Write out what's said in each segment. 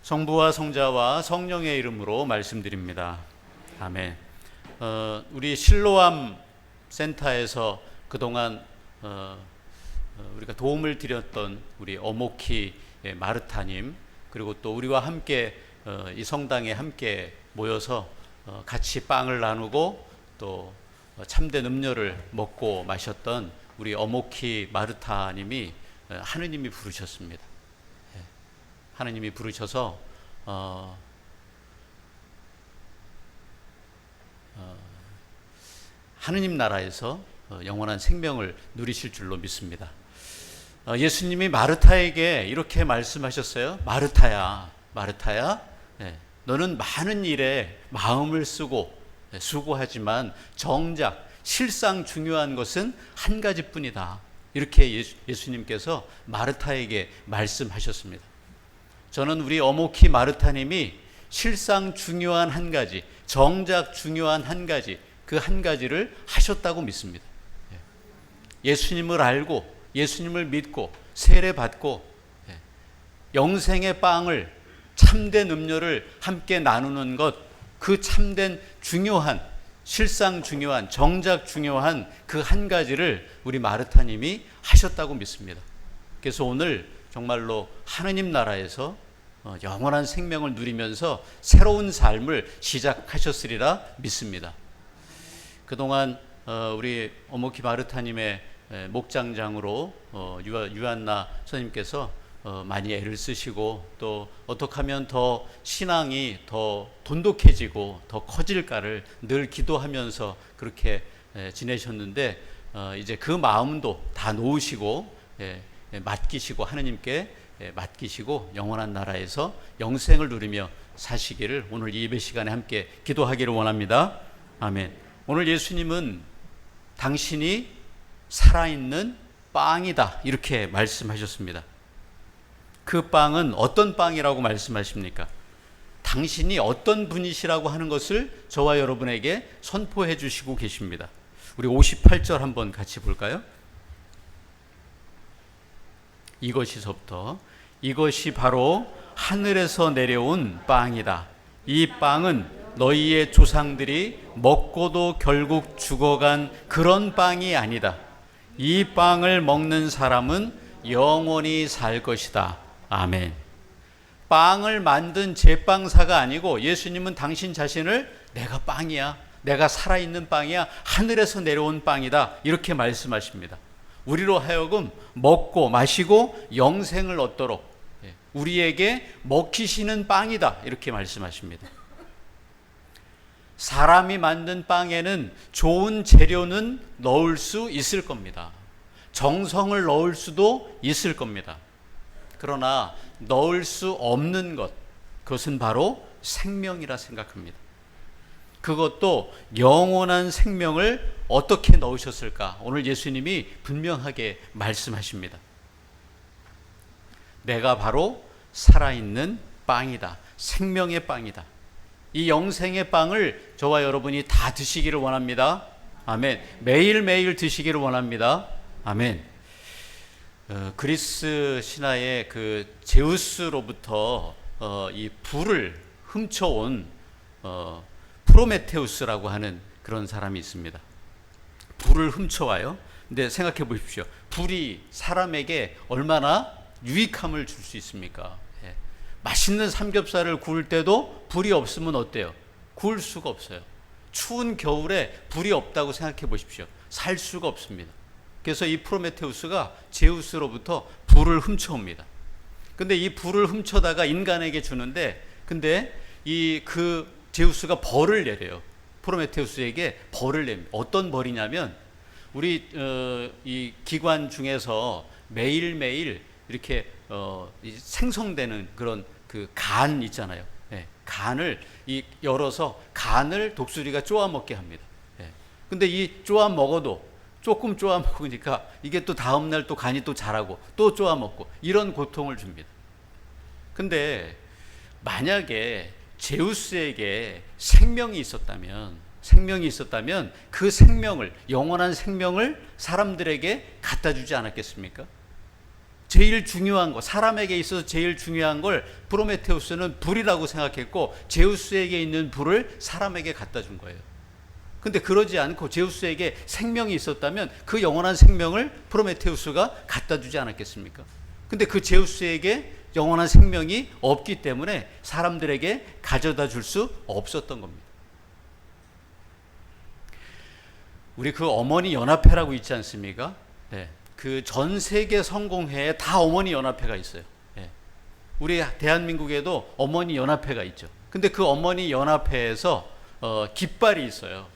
성부와 성자와 성령의 이름으로 말씀드립니다. 아멘. 우리 실로암 센터에서 그동안 우리가 도움을 드렸던 우리 어모키 마르타님, 그리고 또 우리와 함께 이 성당에 함께 모여서 같이 빵을 나누고 또 참된 음료를 먹고 마셨던 우리 어모키 마르타님이 하느님이 부르셨습니다. 하느님이 부르셔서 하느님 나라에서 영원한 생명을 누리실 줄로 믿습니다. 예수님이 마르타에게 이렇게 말씀하셨어요. 마르타야, 마르타야, 너는 많은 일에 마음을 쓰고 수고하지만 정작 실상 중요한 것은 한 가지뿐이다. 이렇게 예수님께서 마르타에게 말씀하셨습니다. 저는 우리 어모키 마르타님이 실상 중요한 한 가지, 정작 중요한 한 가지, 그 한 가지를 하셨다고 믿습니다. 예수님을 알고 예수님을 믿고 세례받고 영생의 빵을, 참된 음료를 함께 나누는 것, 그 참된 중요한, 실상 중요한, 정작 중요한 그 한 가지를 우리 마르타님이 하셨다고 믿습니다. 그래서 오늘 정말로 하느님 나라에서 영원한 생명을 누리면서 새로운 삶을 시작하셨으리라 믿습니다. 그동안 우리 어모키 마르타님의 목장장으로 유한나 선생님께서 많이 애를 쓰시고 또 어떻게 하면 더 신앙이 더 돈독해지고 더 커질까를 늘 기도하면서 그렇게 지내셨는데 이제 그 마음도 다 놓으시고 맡기시고 하느님께 맡기시고 영원한 나라에서 영생을 누리며 사시기를 오늘 이 예배 시간에 함께 기도하기를 원합니다. 아멘. 오늘 예수님은 당신이 살아있는 빵이다 이렇게 말씀하셨습니다. 그 빵은 어떤 빵이라고 말씀하십니까? 당신이 어떤 분이시라고 하는 것을 저와 여러분에게 선포해 주시고 계십니다. 우리 58절 한번 같이 볼까요? 이것이서부터 이것이 바로 하늘에서 내려온 빵이다. 이 빵은 너희의 조상들이 먹고도 결국 죽어간 그런 빵이 아니다. 이 빵을 먹는 사람은 영원히 살 것이다. 아멘. 빵을 만든 제빵사가 아니고 예수님은 당신 자신을 내가 빵이야, 내가 살아있는 빵이야, 하늘에서 내려온 빵이다 이렇게 말씀하십니다. 우리로 하여금 먹고 마시고 영생을 얻도록 우리에게 먹히시는 빵이다 이렇게 말씀하십니다. 사람이 만든 빵에는 좋은 재료는 넣을 수 있을 겁니다. 정성을 넣을 수도 있을 겁니다. 그러나 넣을 수 없는 것, 그것은 바로 생명이라 생각합니다. 그것도 영원한 생명을 어떻게 넣으셨을까? 오늘 예수님이 분명하게 말씀하십니다. 내가 바로 살아있는 빵이다. 생명의 빵이다. 이 영생의 빵을 저와 여러분이 다 드시기를 원합니다. 아멘. 매일매일 드시기를 원합니다. 아멘. 그리스 신화의 그 제우스로부터 이 불을 훔쳐온 프로메테우스라고 하는 그런 사람이 있습니다. 불을 훔쳐와요. 근데 생각해 보십시오. 불이 사람에게 얼마나 유익함을 줄 수 있습니까? 맛있는 삼겹살을 구울 때도 불이 없으면 어때요? 구울 수가 없어요. 추운 겨울에 불이 없다고 생각해 보십시오. 살 수가 없습니다. 그래서 이 프로메테우스가 제우스로부터 불을 훔쳐옵니다. 근데 이 불을 훔쳐다가 인간에게 주는데, 근데 그 제우스가 벌을 내려요. 프로메테우스에게 벌을 냅니다. 어떤 벌이냐면, 우리 이 기관 중에서 매일매일 이렇게 생성되는 그런 그 간 있잖아요. 간을 열어서 간을 독수리가 쪼아 먹게 합니다. 근데 이 쪼아 먹어도 조금 쪼아 먹으니까 이게 또 다음날 또 간이 또 자라고 또 쪼아 먹고 이런 고통을 줍니다. 근데 만약에 제우스에게 생명이 있었다면 그 생명을, 영원한 생명을 사람들에게 갖다 주지 않았겠습니까? 제일 중요한 거, 사람에게 있어서 제일 중요한 걸 프로메테우스는 불이라고 생각했고 제우스에게 있는 불을 사람에게 갖다 준 거예요. 근데 그러지 않고 제우스에게 생명이 있었다면 그 영원한 생명을 프로메테우스가 갖다 주지 않았겠습니까? 근데 그 제우스에게 영원한 생명이 없기 때문에 사람들에게 가져다 줄 수 없었던 겁니다. 우리 그 어머니 연합회라고 있지 않습니까? 네. 그 전 세계 성공회에 다 어머니 연합회가 있어요. 네. 우리 대한민국에도 어머니 연합회가 있죠. 근데 그 어머니 연합회에서 깃발이 있어요.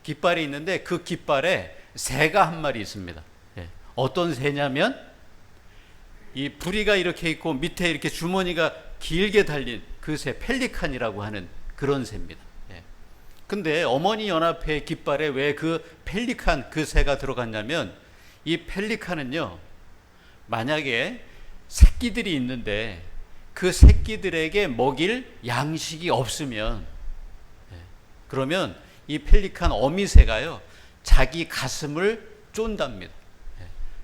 깃발이 있는데 그 깃발에 새가 한 마리 있습니다. 네. 어떤 새냐면 이 부리가 이렇게 있고 밑에 이렇게 주머니가 길게 달린 그 새, 펠리칸이라고 하는 그런 새입니다. 예. 근데 어머니 연합회 깃발에 왜 그 펠리칸 그 새가 들어갔냐면 이 펠리칸은요, 만약에 새끼들이 있는데 그 새끼들에게 먹일 양식이 없으면, 예, 그러면 이 펠리칸 어미새가요 자기 가슴을 쫀답니다.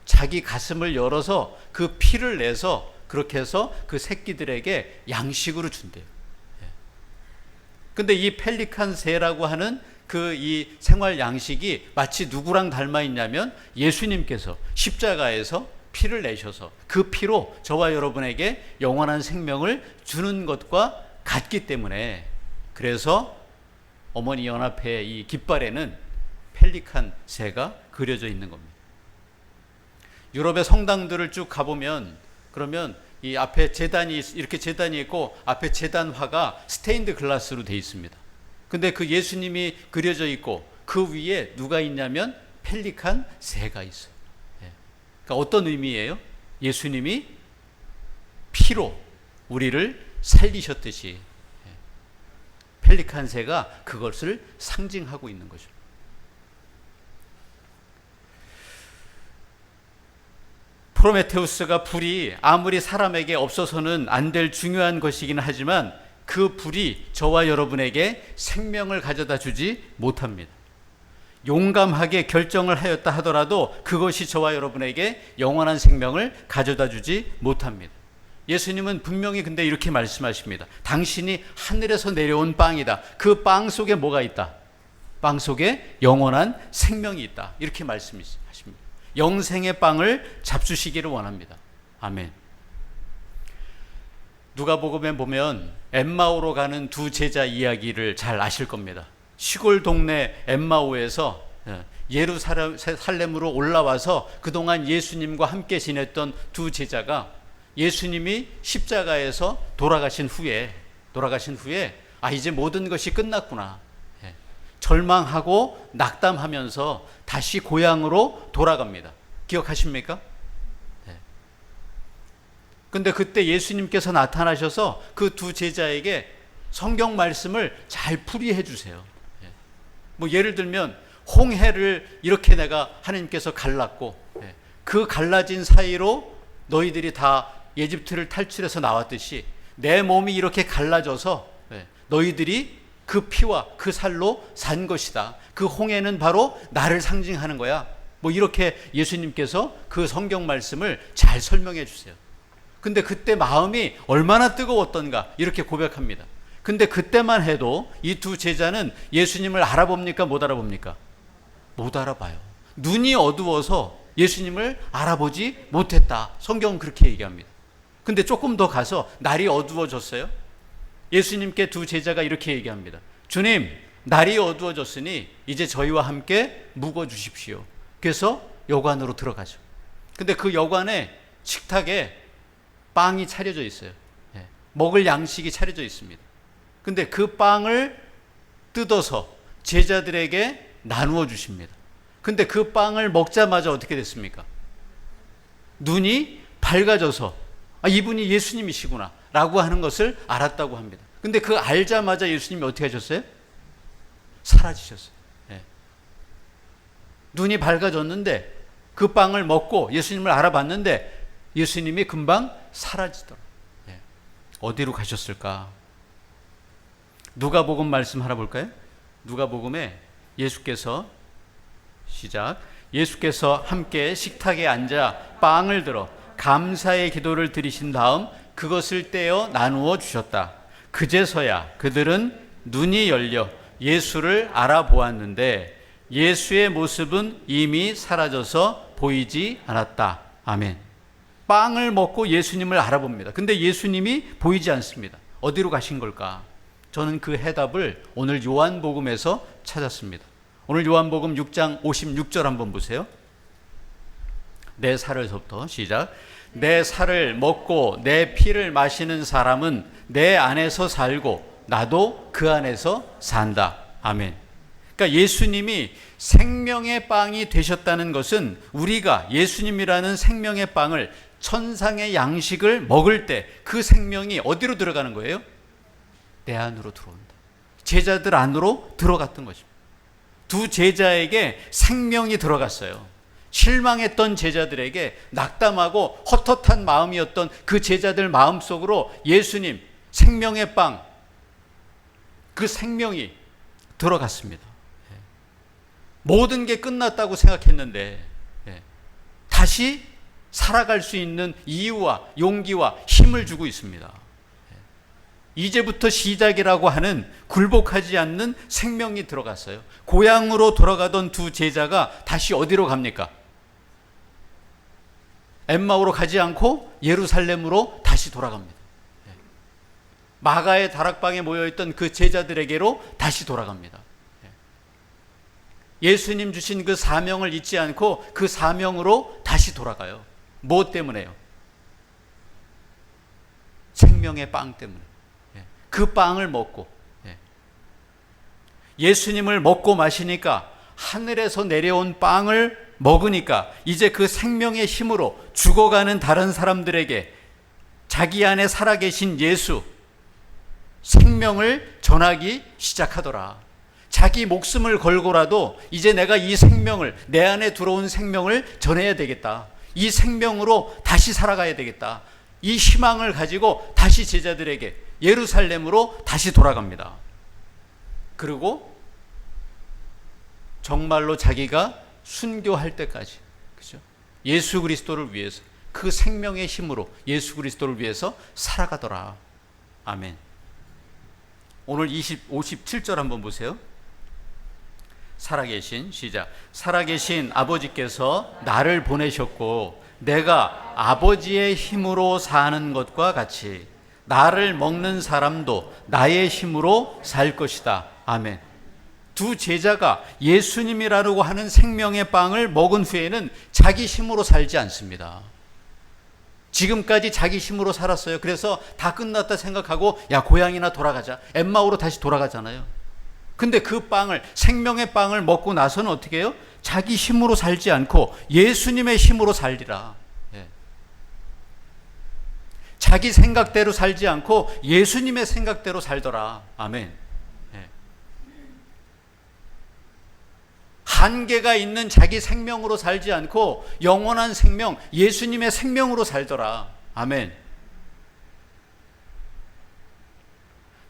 자기 가슴을 열어서 그 피를 내서 그렇게 해서 그 새끼들에게 양식으로 준대요. 근데 이 펠리칸 새라고 하는 그 이 생활 양식이 마치 누구랑 닮아 있냐면 예수님께서 십자가에서 피를 내셔서 그 피로 저와 여러분에게 영원한 생명을 주는 것과 같기 때문에, 그래서 어머니 연합회의 이 깃발에는 펠리칸 새가 그려져 있는 겁니다. 유럽의 성당들을 쭉 가보면 그러면 이 앞에 제단이 이렇게 제단이 있고 앞에 제단화가 스테인드 글라스로 되어 있습니다. 근데 그 예수님이 그려져 있고 그 위에 누가 있냐면 펠리칸 새가 있어요. 그러니까 어떤 의미예요? 예수님이 피로 우리를 살리셨듯이 펠리칸 새가 그것을 상징하고 있는 거죠. 프로메테우스가 불이 아무리 사람에게 없어서는 안 될 중요한 것이긴 하지만 그 불이 저와 여러분에게 생명을 가져다 주지 못합니다. 용감하게 결정을 하였다 하더라도 그것이 저와 여러분에게 영원한 생명을 가져다 주지 못합니다. 예수님은 분명히 근데 이렇게 말씀하십니다. 당신이 하늘에서 내려온 빵이다. 그 빵 속에 뭐가 있다? 빵 속에 영원한 생명이 있다. 이렇게 말씀하십니다. 영생의 빵을 잡수시기를 원합니다. 아멘. 누가복음에 보면 엠마오로 가는 두 제자 이야기를 잘 아실 겁니다. 시골 동네 엠마오에서 예루살렘으로 올라와서 그동안 예수님과 함께 지냈던 두 제자가 예수님이 십자가에서 돌아가신 후에 이제 모든 것이 끝났구나, 절망하고 낙담하면서 다시 고향으로 돌아갑니다. 기억하십니까? 근데 그때 예수님께서 나타나셔서 그 두 제자에게 성경 말씀을 잘 풀이해 주세요. 뭐 예를 들면 홍해를 이렇게 내가 하나님께서 갈랐고 그 갈라진 사이로 너희들이 다 에집트를 탈출해서 나왔듯이 내 몸이 이렇게 갈라져서 너희들이 그 피와 그 살로 산 것이다. 그 홍해는 바로 나를 상징하는 거야. 뭐 이렇게 예수님께서 그 성경 말씀을 잘 설명해 주세요. 근데 그때 마음이 얼마나 뜨거웠던가 이렇게 고백합니다. 근데 그때만 해도 이 두 제자는 예수님을 알아봅니까? 못 알아봅니까? 못 알아봐요. 눈이 어두워서 예수님을 알아보지 못했다. 성경은 그렇게 얘기합니다. 근데 조금 더 가서 날이 어두워졌어요. 예수님께 두 제자가 이렇게 얘기합니다. 주님, 날이 어두워졌으니 이제 저희와 함께 묵어 주십시오. 그래서 여관으로 들어가죠. 근데 그 여관에 식탁에 빵이 차려져 있어요. 먹을 양식이 차려져 있습니다. 근데 그 빵을 뜯어서 제자들에게 나누어 주십니다. 근데 그 빵을 먹자마자 어떻게 됐습니까? 눈이 밝아져서 이분이 예수님이시구나 라고 하는 것을 알았다고 합니다. 근데 그 알자마자 예수님이 어떻게 하셨어요? 사라지셨어요. 눈이 밝아졌는데 그 빵을 먹고 예수님을 알아봤는데 예수님이 금방 사라지더라. 어디로 가셨을까? 누가복음 말씀 하나 볼까요? 누가복음에 예수께서 함께 식탁에 앉아 빵을 들어 감사의 기도를 드리신 다음 그것을 떼어 나누어 주셨다. 그제서야 그들은 눈이 열려 예수를 알아보았는데 예수의 모습은 이미 사라져서 보이지 않았다. 아멘. 빵을 먹고 예수님을 알아봅니다. 근데 예수님이 보이지 않습니다. 어디로 가신 걸까? 저는 그 해답을 오늘 요한복음에서 찾았습니다. 오늘 요한복음 6장 56절 한번 보세요. 내 살을서부터 시작. 내 살을 먹고 내 피를 마시는 사람은 내 안에서 살고 나도 그 안에서 산다. 아멘. 그러니까 예수님이 생명의 빵이 되셨다는 것은 우리가 예수님이라는 생명의 빵을 천상의 양식을 먹을 때 그 생명이 어디로 들어가는 거예요? 내 안으로 들어온다. 제자들 안으로 들어갔던 것입니다. 두 제자에게 생명이 들어갔어요. 실망했던 제자들에게 낙담하고 헛헛한 마음이었던 그 제자들 마음속으로 예수님 생명의 빵, 그 생명이 들어갔습니다. 모든 게 끝났다고 생각했는데 다시 살아갈 수 있는 이유와 용기와 힘을 주고 있습니다. 이제부터 시작이라고 하는 굴복하지 않는 생명이 들어갔어요. 고향으로 돌아가던 두 제자가 다시 어디로 갑니까? 엠마오로 가지 않고 예루살렘으로 다시 돌아갑니다. 마가의 다락방에 모여있던 그 제자들에게로 다시 돌아갑니다. 예수님 주신 그 사명을 잊지 않고 그 사명으로 다시 돌아가요. 무엇 때문에요? 생명의 빵 때문에. 그 빵을 먹고 예수님을 먹고 마시니까 하늘에서 내려온 빵을 먹으니까 이제 그 생명의 힘으로 죽어가는 다른 사람들에게 자기 안에 살아계신 예수 생명을 전하기 시작하더라. 자기 목숨을 걸고라도 이제 내가 이 생명을, 내 안에 들어온 생명을 전해야 되겠다. 이 생명으로 다시 살아가야 되겠다. 이 희망을 가지고 다시 제자들에게 예루살렘으로 다시 돌아갑니다. 그리고 정말로 자기가 순교할 때까지, 그죠? 예수 그리스도를 위해서, 그 생명의 힘으로 예수 그리스도를 위해서 살아가더라. 아멘. 오늘 57절 한번 보세요. 살아계신, 시작. 살아계신 아버지께서 나를 보내셨고 내가 아버지의 힘으로 사는 것과 같이 나를 먹는 사람도 나의 힘으로 살 것이다. 아멘. 두 제자가 예수님이라고 하는 생명의 빵을 먹은 후에는 자기 힘으로 살지 않습니다. 지금까지 자기 힘으로 살았어요. 그래서 다 끝났다 생각하고 야 고향이나 돌아가자. 엠마오로 다시 돌아가잖아요. 근데 그 빵을, 생명의 빵을 먹고 나서는 어떻게 해요? 자기 힘으로 살지 않고 예수님의 힘으로 살리라. 자기 생각대로 살지 않고 예수님의 생각대로 살더라. 아멘. 한계가 있는 자기 생명으로 살지 않고 영원한 생명, 예수님의 생명으로 살더라. 아멘.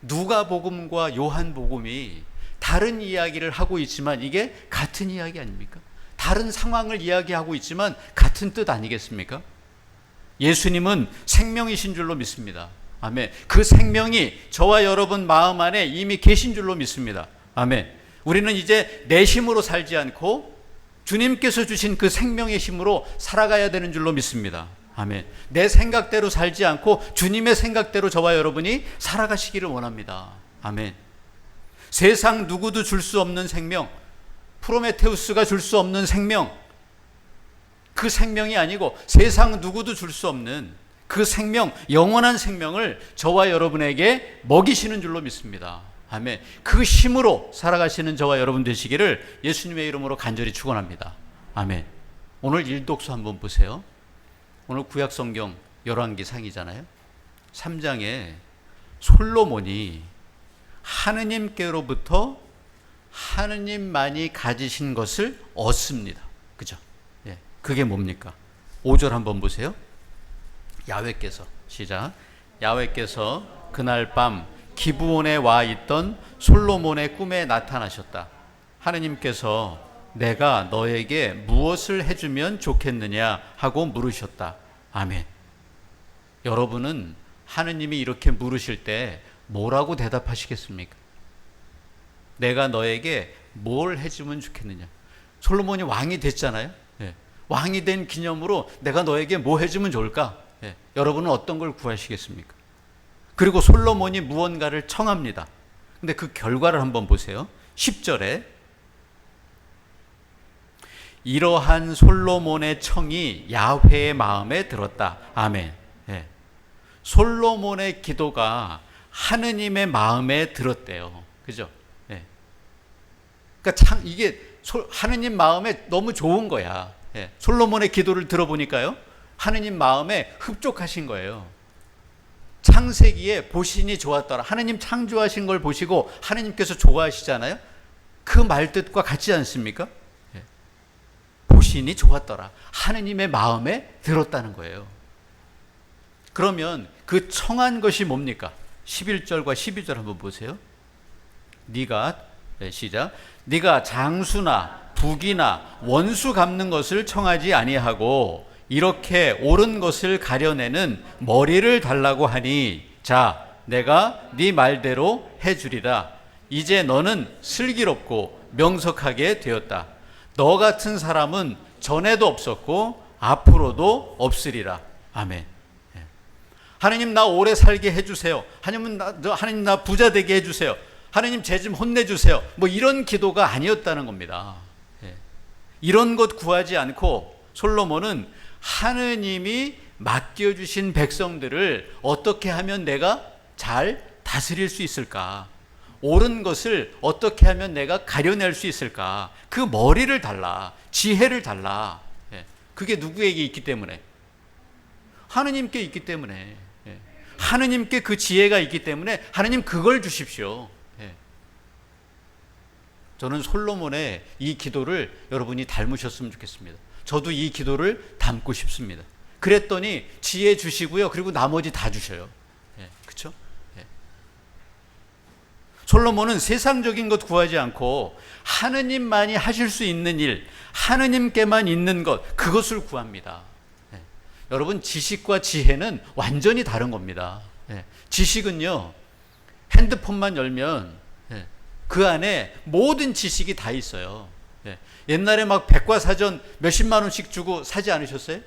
누가복음과 요한복음이 다른 이야기를 하고 있지만 이게 같은 이야기 아닙니까? 다른 상황을 이야기하고 있지만 같은 뜻 아니겠습니까? 예수님은 생명이신 줄로 믿습니다. 아멘. 그 생명이 저와 여러분 마음 안에 이미 계신 줄로 믿습니다. 아멘. 우리는 이제 내 힘으로 살지 않고 주님께서 주신 그 생명의 힘으로 살아가야 되는 줄로 믿습니다. 아멘. 내 생각대로 살지 않고 주님의 생각대로 저와 여러분이 살아가시기를 원합니다. 아멘. 세상 누구도 줄 수 없는 생명, 프로메테우스가 줄 수 없는 생명, 그 생명이 아니고 세상 누구도 줄 수 없는 그 생명, 영원한 생명을 저와 여러분에게 먹이시는 줄로 믿습니다. 아멘. 그 힘으로 살아가시는 저와 여러분 되시기를 예수님의 이름으로 간절히 축원합니다. 아멘. 오늘 일독수 한번 보세요. 오늘 구약성경 열왕기 상이잖아요. 3장에 솔로몬이 하느님께로부터 하느님만이 가지신 것을 얻습니다. 그죠? 예. 그게 뭡니까? 5절 한번 보세요. 야훼께서, 시작. 야훼께서 그날 밤 기브온에 와 있던 솔로몬의 꿈에 나타나셨다. 하느님께서 내가 너에게 무엇을 해주면 좋겠느냐 하고 물으셨다. 아멘. 여러분은 하느님이 이렇게 물으실 때 뭐라고 대답하시겠습니까? 내가 너에게 뭘 해주면 좋겠느냐? 솔로몬이 왕이 됐잖아요. 예. 왕이 된 기념으로 내가 너에게 뭐 해주면 좋을까? 예. 여러분은 어떤 걸 구하시겠습니까? 그리고 솔로몬이 무언가를 청합니다. 근데 그 결과를 한번 보세요. 10절에 이러한 솔로몬의 청이 야훼의 마음에 들었다. 아멘. 예. 솔로몬의 기도가 하느님의 마음에 들었대요. 그죠? 예. 그러니까 이게 하느님 마음에 너무 좋은 거야. 예. 솔로몬의 기도를 들어보니까요, 하느님 마음에 흡족하신 거예요. 창세기에 보신이 좋았더라. 하느님 창조하신 걸 보시고 하느님께서 좋아하시잖아요. 그 말뜻과 같지 않습니까? 예. 보신이 좋았더라. 하느님의 마음에 들었다는 거예요. 그러면 그 청한 것이 뭡니까? 11절과 12절 한번 보세요. 시작. 네가 장수나 북이나 원수 갚는 것을 청하지 아니하고 이렇게 옳은 것을 가려내는 머리를 달라고 하니 자, 내가 네 말대로 해주리라. 이제 너는 슬기롭고 명석하게 되었다. 너 같은 사람은 전에도 없었고 앞으로도 없으리라. 아멘. 하나님 나 오래 살게 해주세요. 하나님 나 부자 되게 해주세요. 하나님 쟤 좀 혼내주세요. 뭐 이런 기도가 아니었다는 겁니다. 이런 것 구하지 않고 솔로몬은 하느님이 맡겨주신 백성들을 어떻게 하면 내가 잘 다스릴 수 있을까? 옳은 것을 어떻게 하면 내가 가려낼 수 있을까? 그 머리를 달라. 지혜를 달라. 그게 누구에게 있기 때문에? 하느님께 있기 때문에. 하느님께 그 지혜가 있기 때문에 하느님 그걸 주십시오. 저는 솔로몬의 이 기도를 여러분이 닮으셨으면 좋겠습니다. 저도 이 기도를 담고 싶습니다. 그랬더니 지혜 주시고요. 그리고 나머지 다 주셔요. 그렇죠? 솔로몬은 세상적인 것 구하지 않고 하느님만이 하실 수 있는 일, 하느님께만 있는 것, 그것을 구합니다. 여러분, 지식과 지혜는 완전히 다른 겁니다. 지식은요, 핸드폰만 열면 그 안에 모든 지식이 다 있어요. 옛날에 막 백과사전 몇십만 원씩 주고 사지 않으셨어요?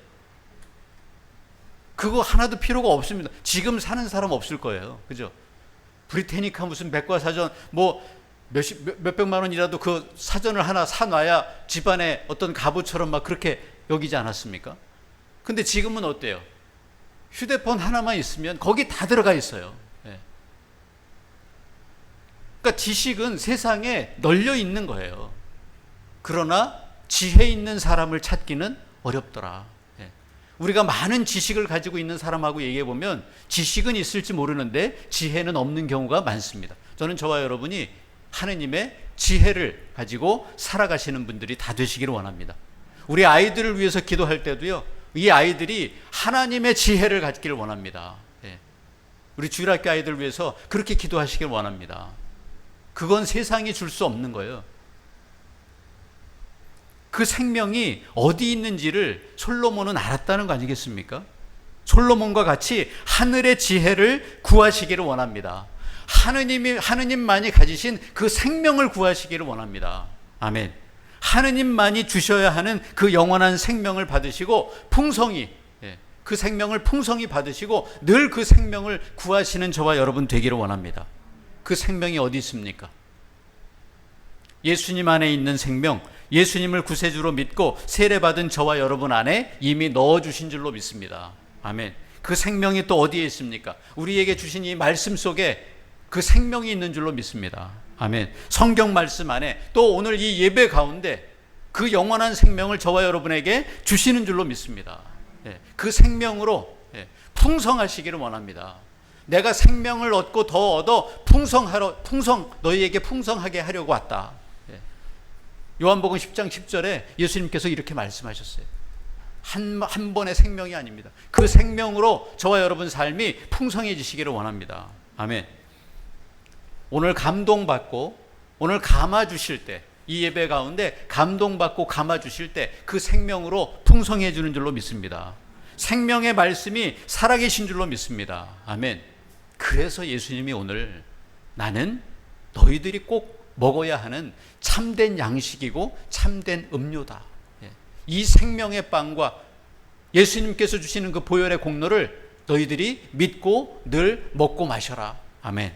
그거 하나도 필요가 없습니다. 지금 사는 사람 없을 거예요. 그죠? 브리테니카 무슨 백과사전 뭐 몇백만 원이라도 그 사전을 하나 사놔야 집안에 어떤 가부처럼 막 그렇게 여기지 않았습니까? 근데 지금은 어때요? 휴대폰 하나만 있으면 거기 다 들어가 있어요. 그러니까 지식은 세상에 널려 있는 거예요. 그러나 지혜 있는 사람을 찾기는 어렵더라. 우리가 많은 지식을 가지고 있는 사람하고 얘기해 보면 지식은 있을지 모르는데 지혜는 없는 경우가 많습니다. 저는 저와 여러분이 하느님의 지혜를 가지고 살아가시는 분들이 다 되시기를 원합니다. 우리 아이들을 위해서 기도할 때도요, 이 아이들이 하나님의 지혜를 갖기를 원합니다. 우리 주일학교 아이들을 위해서 그렇게 기도하시길 원합니다. 그건 세상이 줄 수 없는 거예요. 그 생명이 어디 있는지를 솔로몬은 알았다는 거 아니겠습니까? 솔로몬과 같이 하늘의 지혜를 구하시기를 원합니다. 하느님만이 가지신 그 생명을 구하시기를 원합니다. 아멘. 하느님만이 주셔야 하는 그 영원한 생명을 받으시고 그 생명을 풍성히 받으시고 늘 그 생명을 구하시는 저와 여러분 되기를 원합니다. 그 생명이 어디 있습니까? 예수님 안에 있는 생명, 예수님을 구세주로 믿고 세례받은 저와 여러분 안에 이미 넣어주신 줄로 믿습니다. 아멘. 그 생명이 또 어디에 있습니까? 우리에게 주신 이 말씀 속에 그 생명이 있는 줄로 믿습니다. 아멘. 성경 말씀 안에 또 오늘 이 예배 가운데 그 영원한 생명을 저와 여러분에게 주시는 줄로 믿습니다. 그 생명으로 풍성하시기를 원합니다. 내가 생명을 얻고 더 얻어 너희에게 풍성하게 하려고 왔다. 요한복음 10장 10절에 예수님께서 이렇게 말씀하셨어요. 한 번의 생명이 아닙니다. 그 생명으로 저와 여러분 삶이 풍성해지시기를 원합니다. 아멘. 오늘 감동받고 오늘 감아주실 때, 이 예배 가운데 감동받고 감아주실 때 그 생명으로 풍성해지는 줄로 믿습니다. 생명의 말씀이 살아계신 줄로 믿습니다. 아멘. 그래서 예수님이 오늘 나는 너희들이 꼭 먹어야 하는 참된 양식이고 참된 음료다. 이 생명의 빵과 예수님께서 주시는 그 보혈의 공로를 너희들이 믿고 늘 먹고 마셔라. 아멘.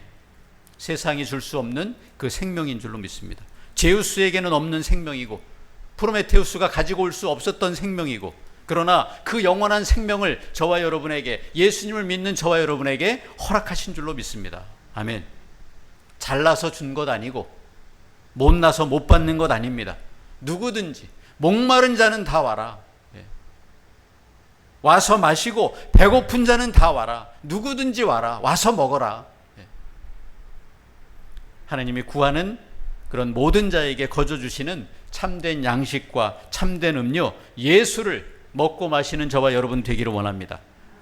세상이 줄 수 없는 그 생명인 줄로 믿습니다. 제우스에게는 없는 생명이고 프로메테우스가 가지고 올 수 없었던 생명이고, 그러나 그 영원한 생명을 저와 여러분에게, 예수님을 믿는 저와 여러분에게 허락하신 줄로 믿습니다. 아멘. 잘나서 준 것 아니고 못나서 못 받는 것 아닙니다. 누구든지 목마른 자는 다 와라. 와서 마시고 배고픈 자는 다 와라. 누구든지 와라. 와서 먹어라. 하나님이 구하는 그런 모든 자에게 거저 주시는 참된 양식과 참된 음료, 예수를 먹고 마시는 저와 여러분 되기를 원합니다.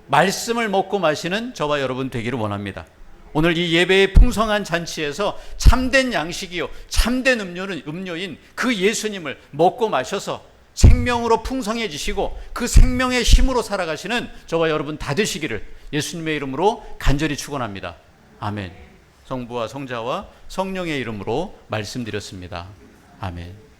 말씀을 먹고 마시는 저와 여러분 되기를 원합니다. 오늘 이 예배의 풍성한 잔치에서 참된 양식이요 참된 음료인 그 예수님을 먹고 마셔서 생명으로 풍성해지시고 그 생명의 힘으로 살아가시는 저와 여러분 다 되시기를 예수님의 이름으로 간절히 축원합니다. 아멘. 성부와 성자와 성령의 이름으로 말씀드렸습니다. 아멘.